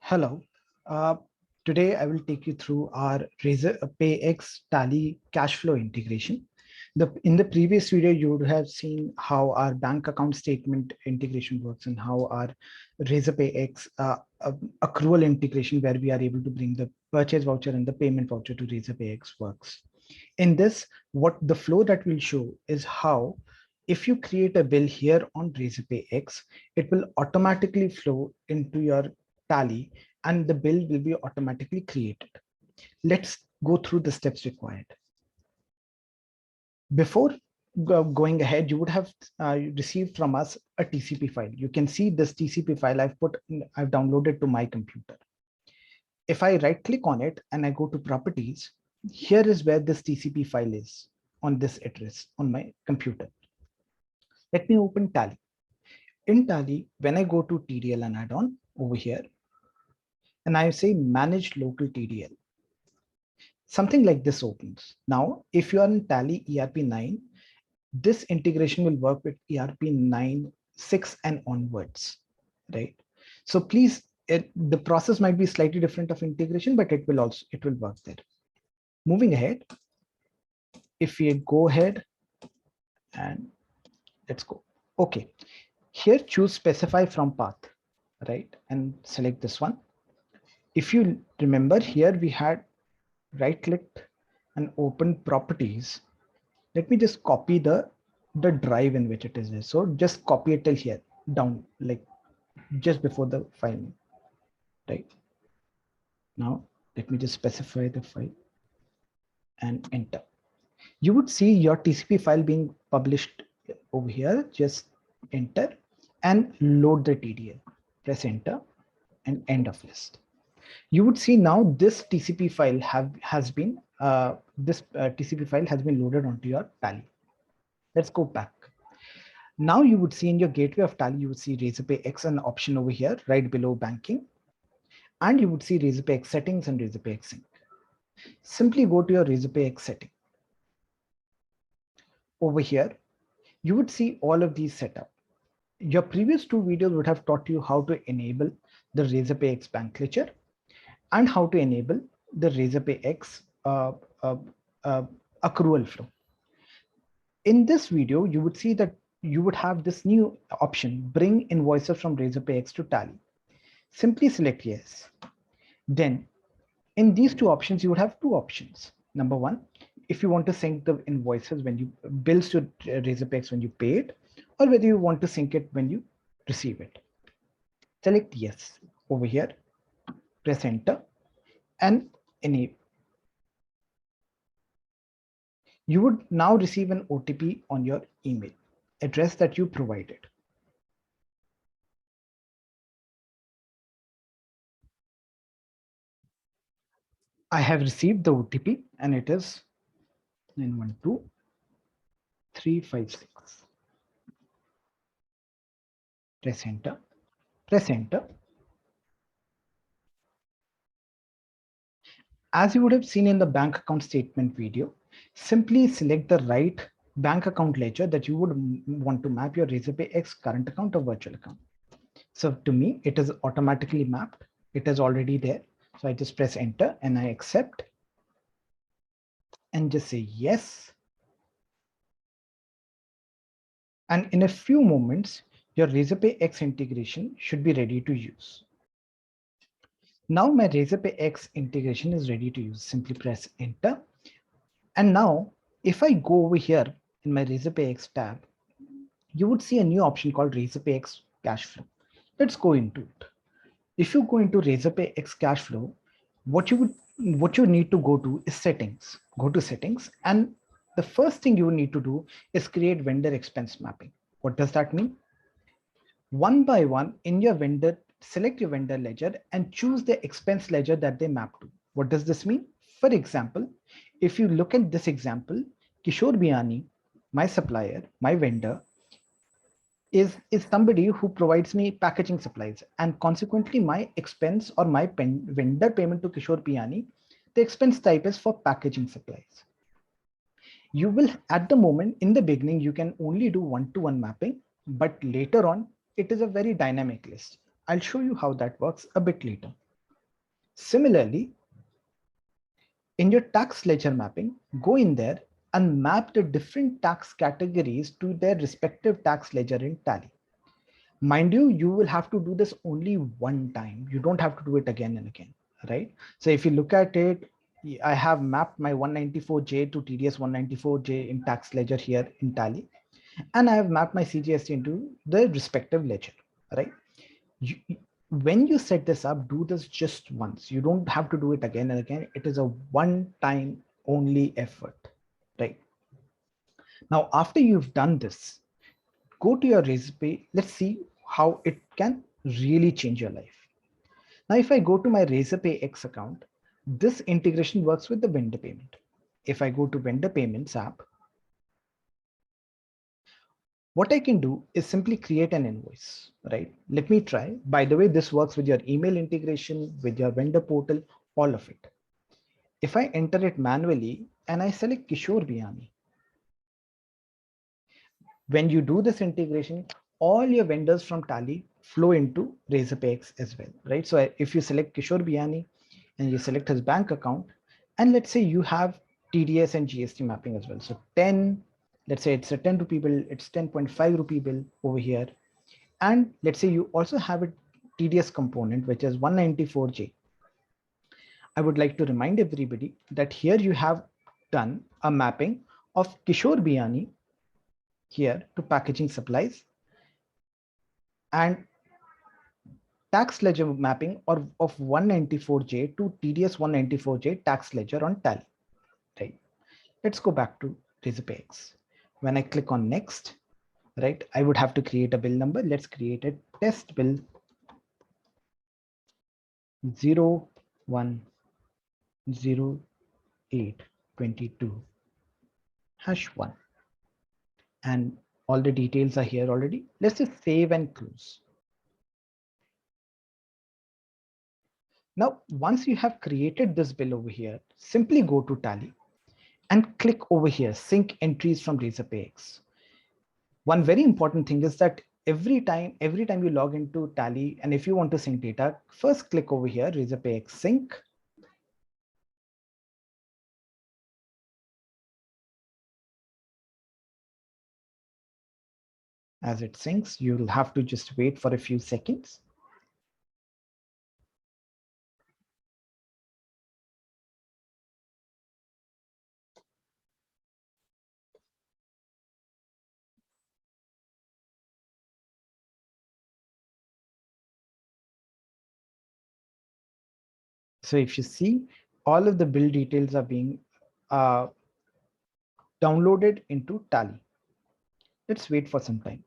Hello. Uh, Today I will take you through our RazorpayX Tally cash flow integration. In the previous video, you would have seen how our bank account statement integration works and how our RazorpayX accrual integration, where we are able to bring the purchase voucher and the payment voucher to RazorpayX works. In this, what the flow that will show is how if you create a bill here on RazorpayX, it will automatically flow into your Tally and the bill will be automatically created. Let's go through the steps required. Before going ahead, you would have received from us a TCP file. You can see this TCP file I've downloaded to my computer. If I right click on it and I go to properties, here is where this TCP file is on this address on my computer. Let me open Tally. In Tally, when I go to TDL and add-on over here, and I say manage local TDL, something like this opens. Now, if you are in Tally ERP9, this integration will work with ERP9, 6 and onwards, right? So please, the process might be slightly different of integration, but it will work there. Moving ahead, if we go ahead and let's go. Okay, here choose specify from path, right? And select this one. If you remember here, we had right clicked and open properties. Let me just copy the drive in which it is. So just copy it till here down, like just before the file name, right? Now, let me just specify the file and enter. You would see your TCP file being published over here. Just enter and load the TDL. Press enter and end of list. You would see now this TCP file has been loaded onto your Tally. Let's go back. Now you would see in your gateway of Tally, you would see RazorpayX an option over here right below banking, and you would see RazorpayX settings and RazorpayX sync. Simply go to your RazorpayX setting. Over here, you would see all of these set up. Your previous two videos would have taught you how to enable the RazorpayX bank ledger and how to enable the RazorpayX accrual flow. In this video, you would see that you would have this new option, bring invoices from RazorpayX to Tally. Simply select yes. Then in these two options, you would have two options. Number one, if you want to sync the invoices when you bills to RazorpayX when you pay it, or whether you want to sync it when you receive it. Select yes over here, press enter and enable. You would now receive an OTP on your email address that you provided. I have received the OTP and it is 912356. Press enter, press enter. As you would have seen in the bank account statement video, simply select the right bank account ledger that you would want to map your RazorpayX current account or virtual account. So to me, it is automatically mapped. It is already there. So I just press enter and I accept and just say yes. And in a few moments, your RazorpayX integration should be ready to use. Now my RazorpayX integration is ready to use. Simply press enter. And now if I go over here in my RazorpayX tab, you would see a new option called RazorpayX Cashflow. Let's go into it. If you go into RazorpayX Cashflow, what you need to go to is settings. Go to settings, and the first thing you need to do is create vendor expense mapping. What does that mean? One by one in your vendor, select your vendor ledger and choose the expense ledger that they map to. What does this mean? For example, if you look at this example, Kishore Biani, my supplier, my vendor, is somebody who provides me packaging supplies, and consequently my expense or my vendor payment to Kishore Biani, the expense type is for packaging supplies. You will, at the moment, in the beginning, you can only do one-to-one mapping, but later on, it is a very dynamic list. I'll show you how that works a bit later. Similarly, in your tax ledger mapping, go in there and map the different tax categories to their respective tax ledger in Tally. Mind you, you will have to do this only one time. You don't have to do it again and again, right? So if you look at it, I have mapped my 194J to TDS 194J in tax ledger here in Tally, and I have mapped my CGST into the respective ledger, right? You, when you set this up, do this just once. You don't have to do it again and again. It is a one-time only effort, right? Now, after you've done this, go to your RazorPay. Let's see how it can really change your life. Now, if I go to my RazorpayX account, this integration works with the vendor payment. If I go to vendor payments app, what I can do is simply create an invoice, right? Let me try. By the way, this works with your email integration, with your vendor portal, all of it. If I enter it manually and I select Kishore Biyani, when you do this integration, all your vendors from Tally flow into RazorpayX as well, right? So if you select Kishore Biyani and you select his bank account, and let's say you have TDS and GST mapping as well. So 10, let's say it's a 10 rupee bill, it's 10.5 rupee bill over here. And let's say you also have a TDS component, which is 194J. I would like to remind everybody that here you have done a mapping of Kishore Biyani here to packaging supplies and tax ledger mapping or of 194J to TDS 194J tax ledger on Tally, right? Let's go back to RazorpayX. When I click on next, right, I would have to create a bill number. Let's create a test bill 010822 #1. And all the details are here already. Let's just save and close. Now, once you have created this bill over here, simply go to Tally and click over here, sync entries from RazorpayX. One very important thing is that every time you log into Tally, and if you want to sync data, first click over here, RazorpayX sync. As it syncs, you'll have to just wait for a few seconds. So if you see, all of the bill details are being downloaded into Tally. Let's wait for some time.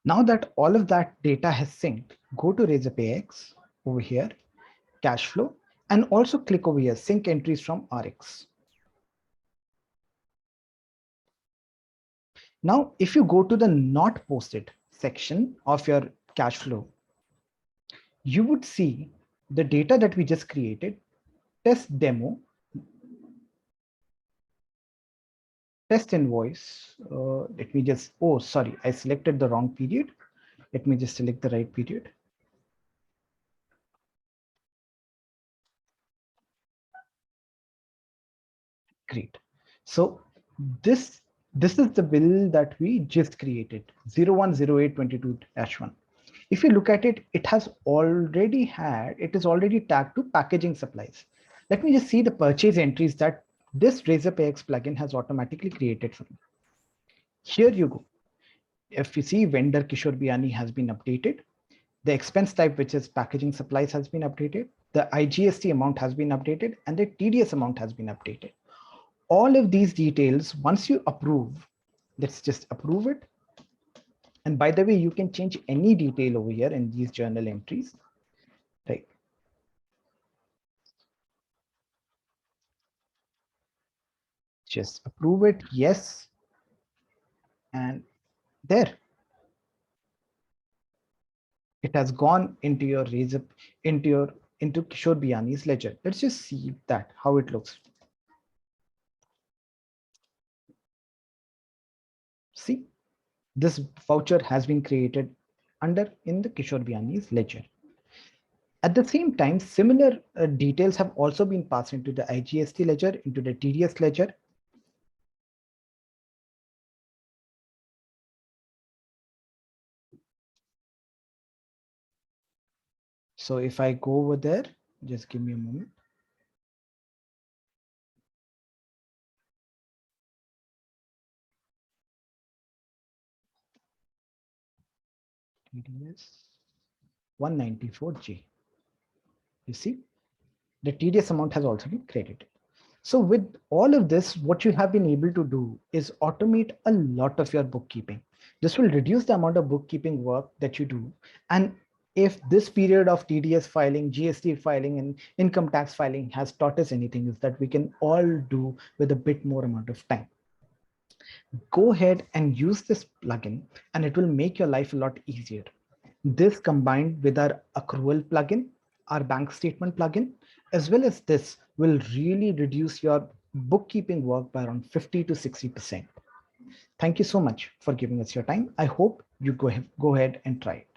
Now that all of that data has synced, go to RazorpayX over here, Cashflow, and also click over here, sync entries from RX. Now, if you go to the not posted section of your Cashflow, you would see the data that we just created, test demo, test invoice. Let me just, oh, sorry, I selected the wrong period. Let me just select the right period. Great. So this is the bill that we just created, 010822-1. If you look at it, it is already tagged to packaging supplies. Let me just see the purchase entries that this RazorpayX plugin has automatically created for me. Here you go. If you see, vendor Kishore Biyani has been updated. The expense type, which is packaging supplies, has been updated. The IGST amount has been updated, and the TDS amount has been updated. All of these details, once you approve, let's just approve it. And by the way, you can change any detail over here in these journal entries, right? Just approve it, yes. And there, it has gone into your into Kishore Biyani's ledger. Let's just see that, how it looks. See, this voucher has been created in the Kishore Biyani's ledger. At the same time, similar details have also been passed into the IGST ledger, into the TDS ledger. So if I go over there, just give me a moment. TDS 194G. You see, the TDS amount has also been credited. So with all of this, what you have been able to do is automate a lot of your bookkeeping. This will reduce the amount of bookkeeping work that you do. And if this period of TDS filing, GST filing, and income tax filing has taught us anything, is that we can all do with a bit more amount of time. Go ahead and use this plugin, and it will make your life a lot easier. This combined with our accrual plugin, our bank statement plugin, as well as this will really reduce your bookkeeping work by around 50 to 60%. Thank you so much for giving us your time. I hope you go ahead and try it.